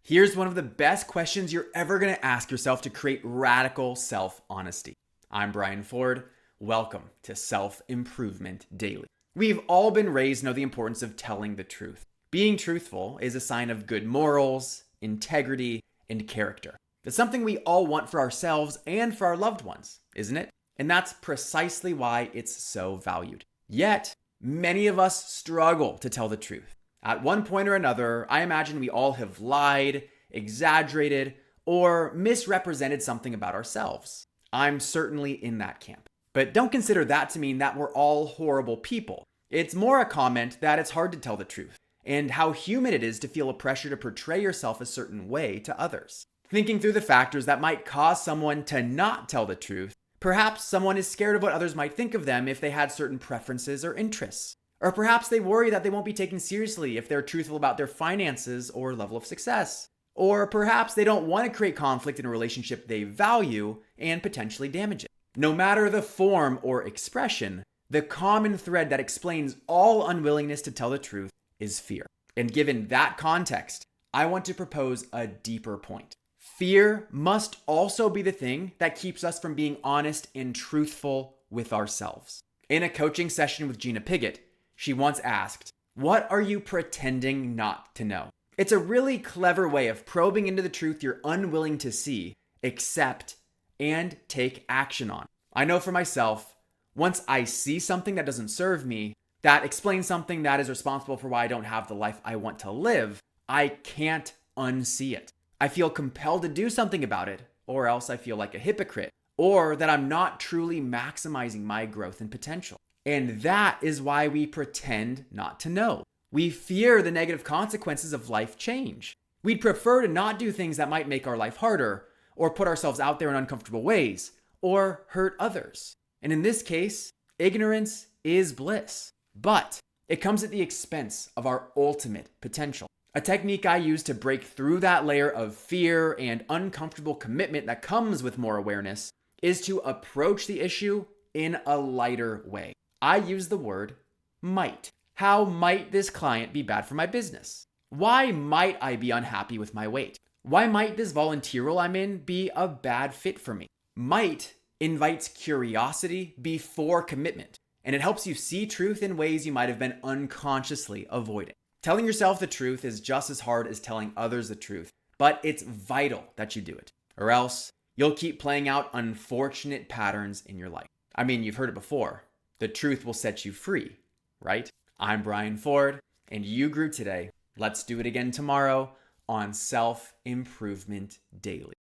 Here's one of the best questions you're ever going to ask yourself to create radical self-honesty. I'm Brian Ford. Welcome to Self-Improvement Daily. We've all been raised to know the importance of telling the truth. Being truthful is a sign of good morals, integrity, and character. It's something we all want for ourselves and for our loved ones, isn't it? And that's precisely why it's so valued. Yet, many of us struggle to tell the truth. At one point or another, I imagine we all have lied, exaggerated, or misrepresented something about ourselves. I'm certainly in that camp. But don't consider that to mean that we're all horrible people. It's more a comment that it's hard to tell the truth, and how human it is to feel a pressure to portray yourself a certain way to others. Thinking through the factors that might cause someone to not tell the truth, perhaps someone is scared of what others might think of them if they had certain preferences or interests. Or perhaps they worry that they won't be taken seriously if they're truthful about their finances or level of success. Or perhaps they don't want to create conflict in a relationship they value and potentially damage it. No matter the form or expression, the common thread that explains all unwillingness to tell the truth is fear. And given that context, I want to propose a deeper point. Fear must also be the thing that keeps us from being honest and truthful with ourselves. In a coaching session with Gina Piggott, she once asked, "What are you pretending not to know?" It's a really clever way of probing into the truth you're unwilling to see, accept, and take action on. I know for myself, once I see something that doesn't serve me, that explains something that is responsible for why I don't have the life I want to live, I can't unsee it. I feel compelled to do something about it, or else I feel like a hypocrite, or that I'm not truly maximizing my growth and potential. And that is why we pretend not to know. We fear the negative consequences of life change. We'd prefer to not do things that might make our life harder, or put ourselves out there in uncomfortable ways, or hurt others. And in this case, ignorance is bliss. But it comes at the expense of our ultimate potential. A technique I use to break through that layer of fear and uncomfortable commitment that comes with more awareness is to approach the issue in a lighter way. I use the word might. How might this client be bad for my business? Why might I be unhappy with my weight? Why might this volunteer role I'm in be a bad fit for me? Might invites curiosity before commitment, and it helps you see truth in ways you might have been unconsciously avoiding. Telling yourself the truth is just as hard as telling others the truth, but it's vital that you do it, or else you'll keep playing out unfortunate patterns in your life. I mean, you've heard it before. The truth will set you free, right? I'm Brian Ford, and you grew today. Let's do it again tomorrow on Self-Improvement Daily.